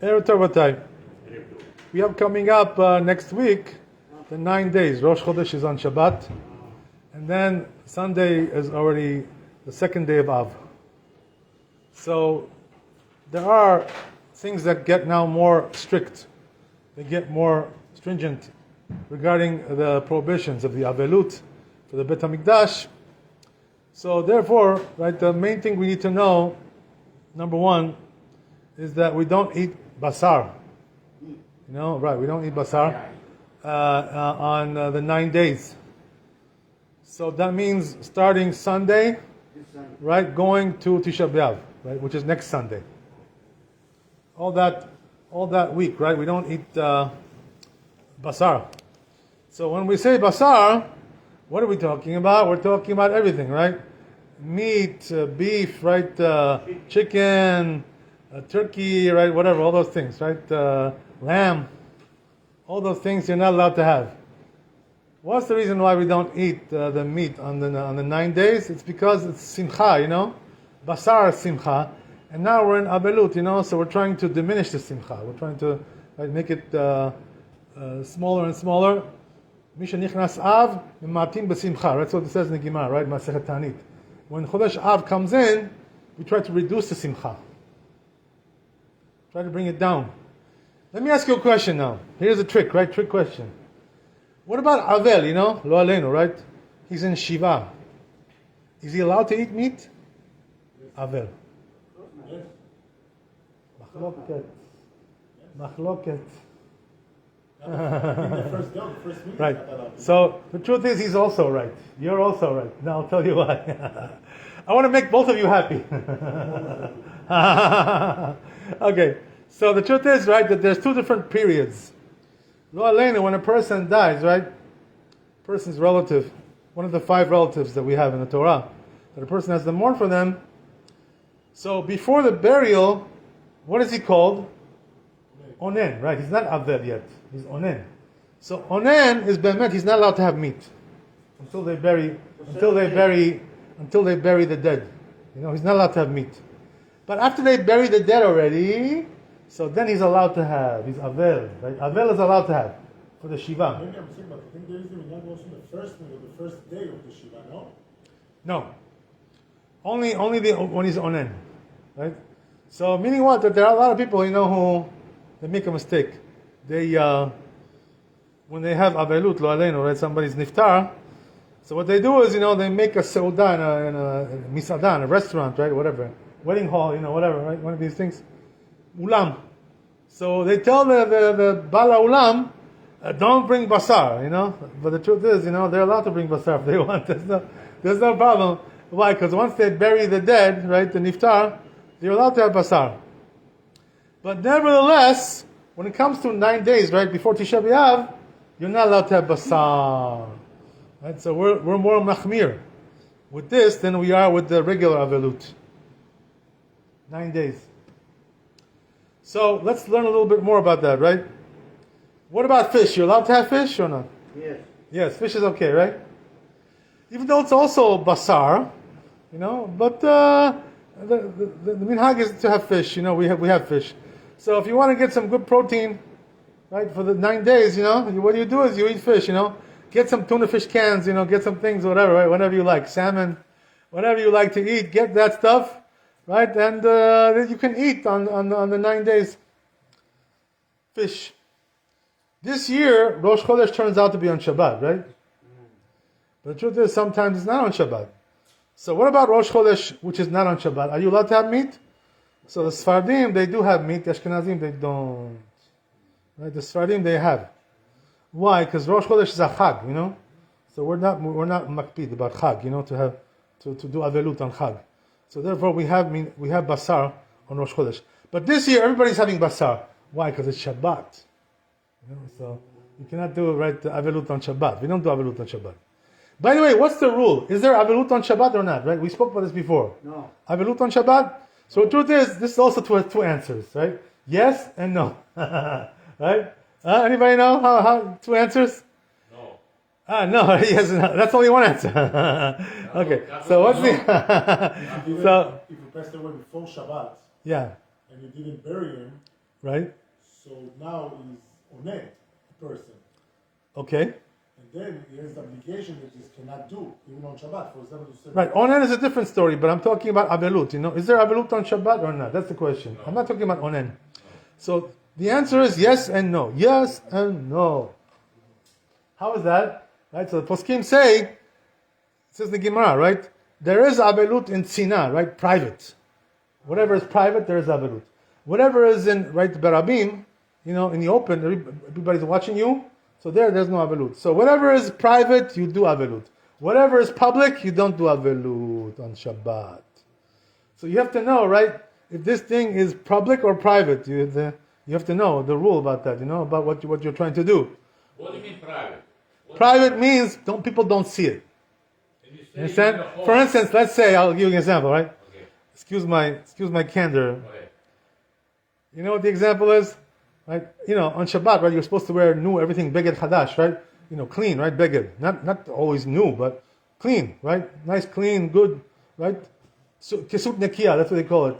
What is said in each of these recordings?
Erev Tov Atay. We have coming up next week the 9 days. Rosh Chodesh is on Shabbat, and then Sunday is already the second day of Av. So there are things that get now more strict. They get more stringent regarding the prohibitions of the Avelut for the Bet HaMikdash. So therefore, right, the main thing we need to know, number one, is that we don't eat basar. We don't eat basar on the 9 days. So that means starting Sunday, right, going to Tisha B'Av, right, which is next Sunday. All that week, right, we don't eat basar. So when we say basar, what are we talking about? We're talking about everything, right? Meat, beef, right? Chicken, turkey, right? Whatever, all those things, right? Lamb, all those things you're not allowed to have. What's the reason why we don't eat the meat on the 9 days? It's because it's simcha, Basar is simcha, and now we're in abelut, so we're trying to diminish the simcha. We're trying to make it smaller and smaller. Misha nichnas av mimatim b'simcha. That's what it says in the Gemara, right? Masechet Tanit. When Chodesh Av comes in, we try to reduce the simcha. Try to bring it down. Let me ask you a question now. Here's a trick, right? Trick question. What about Avel, Lo Aleinu, right? He's in Shiva. Is he allowed to eat meat? Avel. Machloket. Right. So the truth is, he's also right. You're also right. Now I'll tell you why. I want to make both of you happy. Okay. So the truth is, right, that there's two different periods. Lo Aleinu, when a person dies, right? Person's relative, one of the 5 relatives that we have in the Torah, that a person has to mourn for them. So before the burial, what is he called? Onen, right? He's not Avel yet. He's Onen. So Onen is Be'emet, he's not allowed to have meat until they bury the dead. He's not allowed to have meat. But after they bury the dead already, so then he's allowed to have. He's Avel, right? Avel is allowed to have for the Shiva. Maybe I'm saying, but I think there is even not also the first one or the first day of the Shiva, no? No. Only when he's Onen, right? So meaning what? That there are a lot of people, who they make a mistake. They when they have Avelut, Lo Aleinu, right? Somebody's niftar. So what they do is, they make a seuda in a misada, in a restaurant, right? Whatever. Wedding hall, whatever, right? One of these things. Ulam. So they tell the Bala Ulam, don't bring basar, But the truth is, they're allowed to bring basar if they want. There's no problem. Why? Because once they bury the dead, right, the niftar, they're allowed to have basar. But nevertheless, when it comes to 9 days, right, before Tisha B'Av, you're not allowed to have basar. Right? So we're more machmir with this than we are with the regular avelut. 9 days. So let's learn a little bit more about that, right? What about fish? You're allowed to have fish or not? Yes. Yes, fish is okay, right? Even though it's also basar, but the minhag is to have fish. We have fish. So if you want to get some good protein, right, for the 9 days, what you do is you eat fish. Get some tuna fish cans, get some things, whatever, right? Whatever you like, salmon, whatever you like to eat, get that stuff. Right, and you can eat on the 9 days fish. This year, Rosh Chodesh turns out to be on Shabbat, right? But the truth is, sometimes it's not on Shabbat. So what about Rosh Chodesh, which is not on Shabbat? Are you allowed to have meat? So the Sfardim, they do have meat. The Ashkenazim, they don't. Right? The Sfardim, they have. Why? Because Rosh Chodesh is a Chag, So we're not makpid about Chag, to do avelut on Chag. So therefore, we have basar on Rosh Chodesh. But this year, everybody's having basar. Why? Because it's Shabbat. So you cannot do avelut on Shabbat. We don't do avelut on Shabbat. By the way, what's the rule? Is there avelut on Shabbat or not? Right? We spoke about this before. No. Avelut on Shabbat. So the truth is, this is also two answers, right? Yes and no. Right? Anybody know how 2 answers? No, yes, no. That's only one answer. Okay, so what's the... If you passed away before Shabbat, yeah, and you didn't bury him, right? So now he's oneh, a person. Okay. And then he has the obligation that he cannot do, even on Shabbat, for example. To say, Right, onen is a different story, but I'm talking about avelut. Is there avelut on Shabbat or not? That's the question. I'm not talking about onen. So the answer is yes and no. Yes and no. How is that? Right. So the poskim say, it says the Gemara, right? There is avelut in tzina, right? Private. Whatever is private, there is avelut. Whatever is in berabim, in the open, everybody's watching you. So there's no avelut. So whatever is private, you do avelut. Whatever is public, you don't do avelut on Shabbat. So you have to know, right? If this thing is public or private, you have to know the rule about that. About what you're trying to do. What do you mean private? Private means people don't see it. You understand? For instance, let's say I'll give you an example, right? Okay. Excuse my candor. Okay. You know what the example is? Right? On Shabbat, right? You're supposed to wear new everything beged chadash, right? Clean, right? Beged, not always new, but clean, right? Nice, clean, good, right? Kesut nekia, that's what they call it.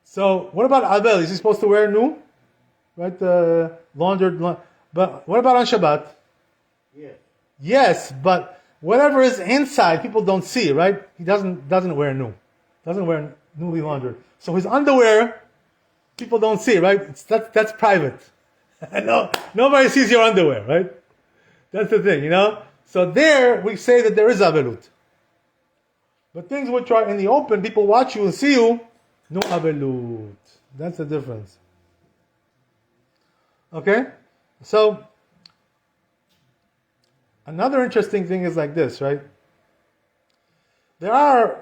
So what about Abel? Is he supposed to wear new, right? Laundered, but what about on Shabbat? yeah. Yes, but whatever is inside, people don't see, right? He doesn't wear new, doesn't wear newly laundered. So his underwear, people don't see, right? That's private. No, nobody sees your underwear, right? That's the thing, So there we say that there is avelut. But things which are in the open, people watch you and see you, no avelut. That's the difference. Okay? So another interesting thing is like this, right? There are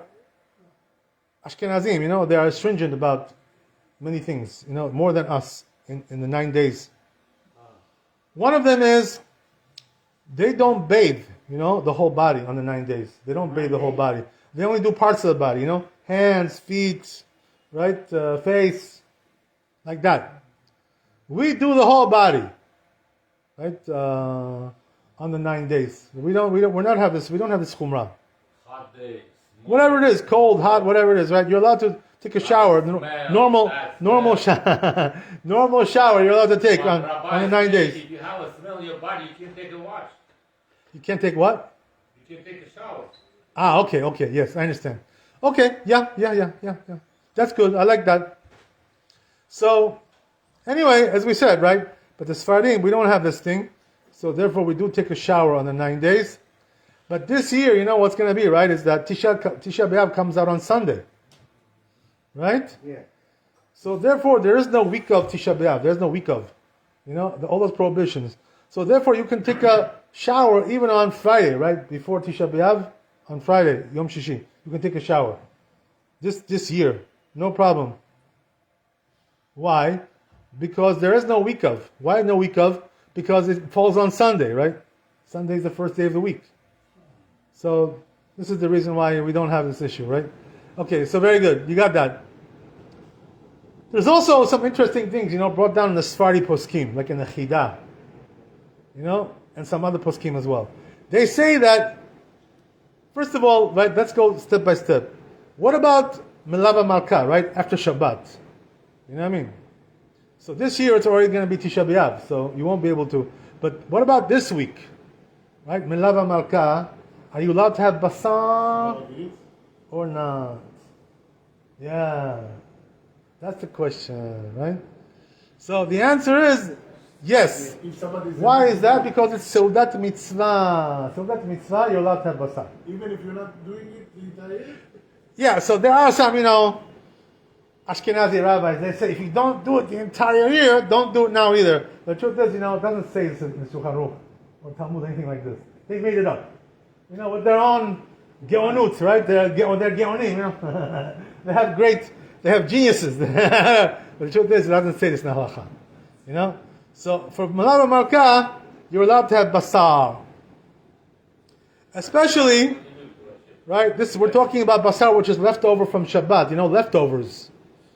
Ashkenazim, they are stringent about many things, more than us in the 9 days. One of them is they don't bathe, the whole body on the 9 days. They don't bathe the whole body. They only do parts of the body, hands, feet, right, face, like that. We do the whole body, right, on the 9 days. We don't have this chumrah. Hot days. Whatever it is, cold, hot, whatever it is, right? You're allowed to take a shower, normal shower. You're allowed to take on the 9 days. If you have a smell in your body, you can't take a wash. You can't take what? You can't take a shower. Okay, yes, I understand. Okay, yeah. That's good. I like that. So, anyway, as we said, right? But the Sfaradim, we don't have this thing, so therefore we do take a shower on the 9 days. But this year, what's going to be, right? Is that Tisha B'Av comes out on Sunday, right? Yeah. So therefore, there is no week of Tisha B'Av. There's no week of, all those prohibitions. So therefore, you can take a shower even on Friday, right? Before Tisha B'Av, on Friday, Yom Shishi, you can take a shower. This year, no problem. Why? Because there is no week of. Why no week of? Because it falls on Sunday, right? Sunday is the first day of the week. So this is the reason why we don't have this issue, right? Okay, so very good. You got that. There's also some interesting things, brought down in the Sephardi poskim, like in the Chidah, and some other poskim as well. They say that, first of all, right, let's go step by step. What about Melava Malka, right, after Shabbat? You know what I mean? So this year it's already going to be Tisha B'Av, so you won't be able to. But what about this week? Right, Melava Malka, are you allowed to have basar or not? Yeah, that's the question, right? So the answer is yes. Why is that? Because it's Seudat Mitzvah. Seudat Mitzvah, you're allowed to have basar. Even if you're not doing it the entire year? Yeah, so there are some, Ashkenazi rabbis, they say if you don't do it the entire year, don't do it now either. The truth is, it doesn't say this in Shulchan Aruch or Talmud, anything like this. They made it up. With their own geonut, right? They're geonim, they have geniuses. But the truth is, it doesn't say this in halacha. So for Melava Malka, you're allowed to have basar. Especially, right? We're talking about basar, which is leftover from Shabbat. Leftovers,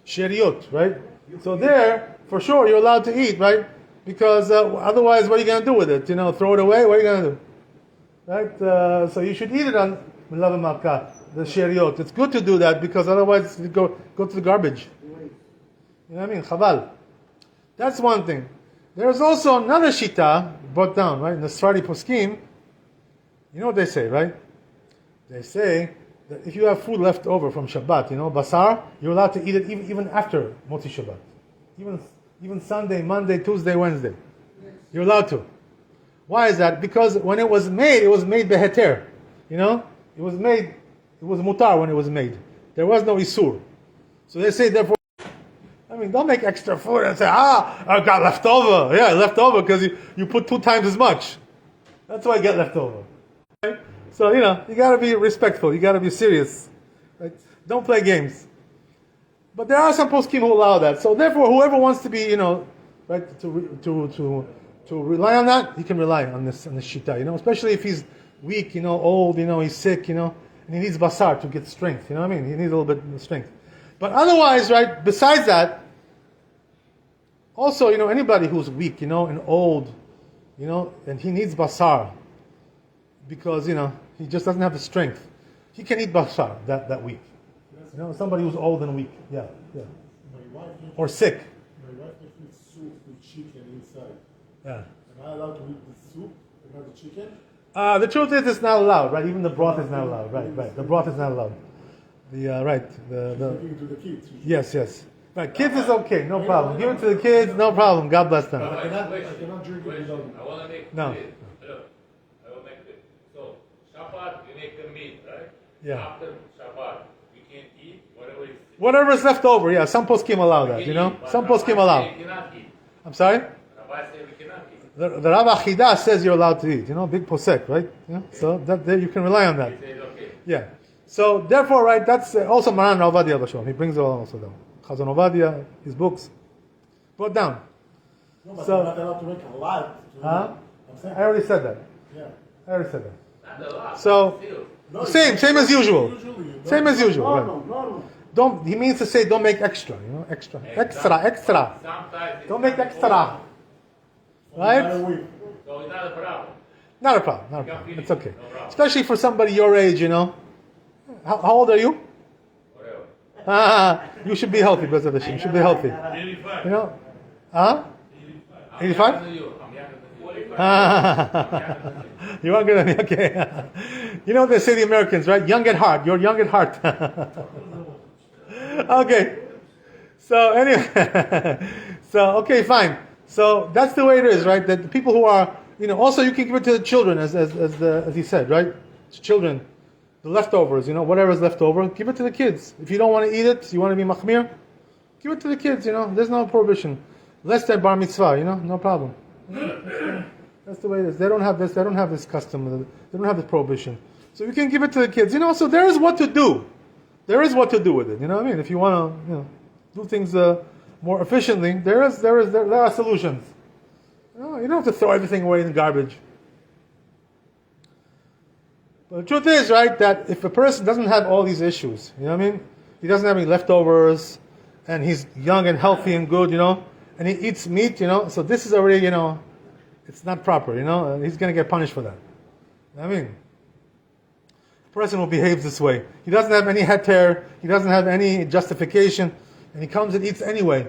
sheriot, right? So there, for sure, you're allowed to eat, right? Because otherwise, what are you going to do with it? Throw it away? What are you going to do? Right? So you should eat it on Melava Malka, the sheriot. It's good to do that because otherwise you go to the garbage. You know what I mean? Chaval. That's one thing. There's also another shita brought down, right? In the Sfardi Poskim, you know what they say, right? They say that if you have food left over from Shabbat, basar, you're allowed to eat it even after Motzi Shabbat. Even Sunday, Monday, Tuesday, Wednesday. You're allowed to. Why is that? Because when it was made beheter. It was mutar when it was made. There was no isur. So they say, therefore, don't make extra food and say, I got leftover. Yeah, leftover because you put 2 times as much. That's why I get leftover. Right? So, you got to be respectful. You got to be serious. Right? Don't play games. But there are some poskim who allow that. So therefore, whoever wants to be, right, to rely on that, he can rely on this shita. Especially if he's weak, old, he's sick, and he needs basar to get strength. He needs a little bit of strength. But otherwise, right, besides that, also, anybody who's weak, and old, and he needs basar because, he just doesn't have the strength. He can eat basar that week. Somebody who's old and weak. Yeah. Or sick. My wife makes me soup with chicken inside. Yeah. Am I allowed to eat the soup and not the chicken? The truth is, it's not allowed, right? Even the broth is not allowed, right? The broth is not allowed. Right. Giving it to the kids. Yes. Right, kids is okay, no problem. Give it to the kids, no problem. God bless them. I cannot drink it without. I want to make No. clear. Look, I will make it. So, Shabbat, you make the meat, right? Yeah. After Shabbat, you can eat whatever is. Whatever is left over, yeah. Some poskim allow that, Some poskim allow. You cannot eat. I'm sorry? Rabbi said we cannot eat. The Rabbi Chida says you're allowed to eat, big posek, right? So that you can rely on that. He said okay. Yeah. So therefore, right, that's also Maran Ovadia Bashom. He brings it also down. Chazon Ovadia, his books, brought down. No, but So- you're not allowed to make a lot. Huh? I'm saying. I already said that. Yeah. I already said that. Not a lot. So- Still. No, Same as usual. Usually, you Same as usual. Right. No. Don't. He means to say, don't make extra. Extra. Sometimes Don't make extra. Right? So it's not a problem. Not a problem. It's okay. No problem. Especially for somebody your age, How old are you? Whatever. You should be healthy, Brother Hashem. You should be healthy. 85. Huh? 85? I'm younger than you. You are going to be okay. They say the Americans, right? Young at heart. You're young at heart. Okay. So anyway, okay, fine. So that's the way it is, right? That the people who are, also you can give it to the children, as he said, right? Children, the leftovers, whatever is left over, give it to the kids. If you don't want to eat it, you want to be machmir, give it to the kids. There's no prohibition. Less than bar mitzvah, no problem. That's the way it is. They don't have this. They don't have this custom. They don't have this prohibition. So you can give it to the kids. So there is what to do. There is what to do with it. You know what I mean? If you want to, do things more efficiently, there are solutions. You don't have to throw everything away in the garbage. But the truth is, right, that if a person doesn't have all these issues, you know what I mean? He doesn't have any leftovers, and he's young and healthy and good, and he eats meat, so this is already, it's not proper, and he's going to get punished for that. You know what I mean? A person who behaves this way, he doesn't have any heter, he doesn't have any justification, and he comes and eats anyway.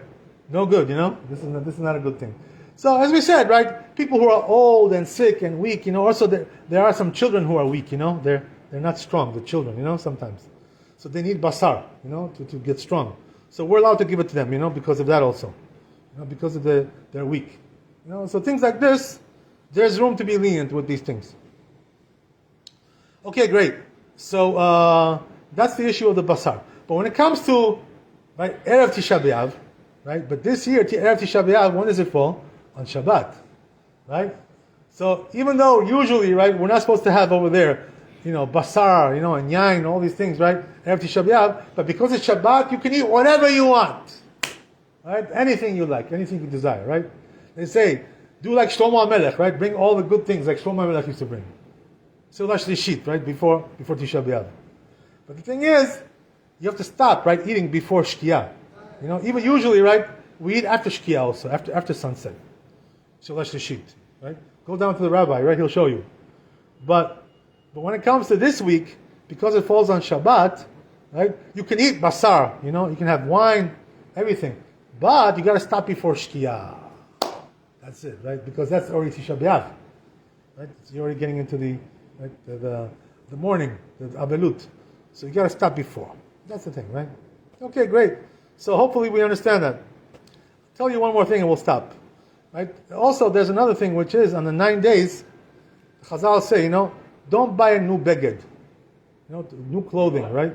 No good, This is not a good thing. So as we said, right, people who are old and sick and weak, also there are some children who are weak, they're not strong, the children, sometimes. So they need basar, to get strong. So we're allowed to give it to them, because of that also. Because of they're weak. So things like this, there's room to be lenient with these things. Okay, great. So that's the issue of the basar. But when it comes to, right, Erev Tisha B'Av, right, but this year, Erev Tisha B'Av, when does it fall? On Shabbat, right? So even though usually, right, we're not supposed to have over there, basar, and yain, all these things, right? Erev Tisha B'Av, but because it's Shabbat, you can eat whatever you want, right? Anything you like, anything you desire, right? They say, do like Shlomo HaMelech, right? Bring all the good things like Shlomo HaMelech used to bring. Seulah Shlishit, right? Before Tisha B'Av. But the thing is, you have to stop, right? Eating before Shkia. Even usually, right? We eat after Shkia also, after sunset. Seulah Shlishit, right? Go down to the rabbi, right? He'll show you. But when it comes to this week, because it falls on Shabbat, right? You can eat basar, you can have wine, everything. But you got to stop before Shkia. That's it, right? Because that's already Tisha B'Av. Right? So you're already getting into the morning, the Avelut. So you got to stop before. That's the thing, right? Okay, great. So hopefully we understand that. I'll tell you one more thing and we'll stop. Right? Also, there's another thing which is on the 9 days, Chazal say, don't buy a new beged. New clothing, right?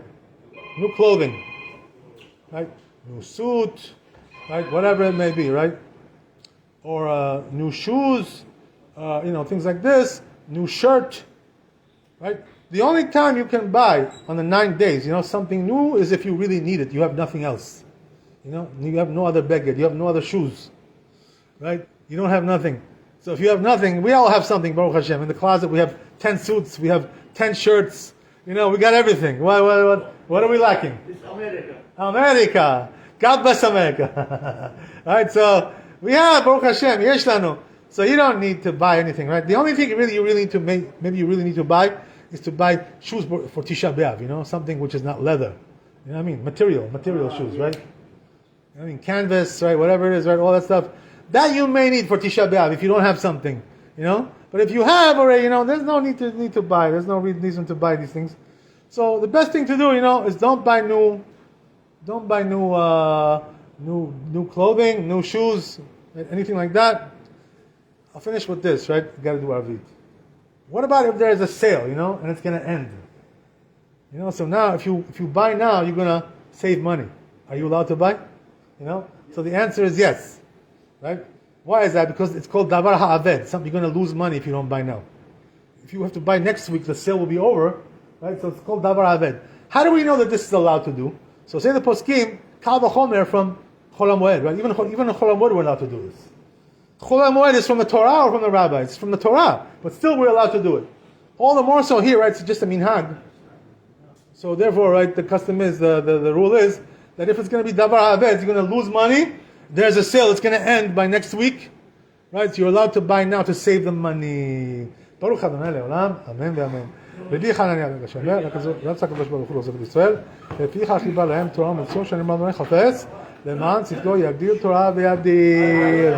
New clothing. Right? New suit, right? Whatever it may be, right? Or new shoes, things like this, new shirt, right? The only time you can buy on the 9 days, something new is if you really need it. You have nothing else. You have no other beged, you have no other shoes, right? You don't have nothing. So if you have nothing, we all have something, Baruch Hashem. In the closet we have 10 suits, we have 10 shirts, we got everything. What are we lacking? It's America. America. God bless America. Right, so we have Baruch Hashem, yesh lanu. So you don't need to buy anything, right? The only thing you really need to buy is to buy shoes for Tisha B'Av, something which is not leather. You know what I mean? Material shoes, right? Canvas, right? Whatever it is, right? All that stuff. That you may need for Tisha B'Av if you don't have something, But if you have already, there's no need to buy. There's no reason to buy these things. So the best thing to do, is don't buy new clothing, new shoes, anything like that. I'll finish with this, right? You got to do Arvit. What about if there's a sale, and it's going to end? So now if you buy now, you're going to save money. Are you allowed to buy? So the answer is yes, right? Why is that? Because it's called davar ha'aved. You're going to lose money if you don't buy now. If you have to buy next week, the sale will be over, right? So it's called davar ha'aved. How do we know that this is allowed to do? So say the poskim, kal v'chomer from Chol HaMoed, right? Even in Chol HaMoed we're allowed to do this. Chol HaMoed is from the Torah or from the rabbis? It's from the Torah, but still we're allowed to do it. All the more so here, right? It's just a minhag. So therefore, right, the custom is, the rule is, that if it's going to be davar ha'aved, you're going to lose money, there's a sale, it's going to end by next week, right? So you're allowed to buy now to save the money. Baruch Adonai Le'olam, Amen ve'Amen. רבי חנניה בן גשמר, רצה הקדוש ברוך הוא לעוזר בישראל, לפיכך חיבר להם תורה ומצוות שנאמר בהם חפץ, למען צדקו יגדיר תורה וידיר.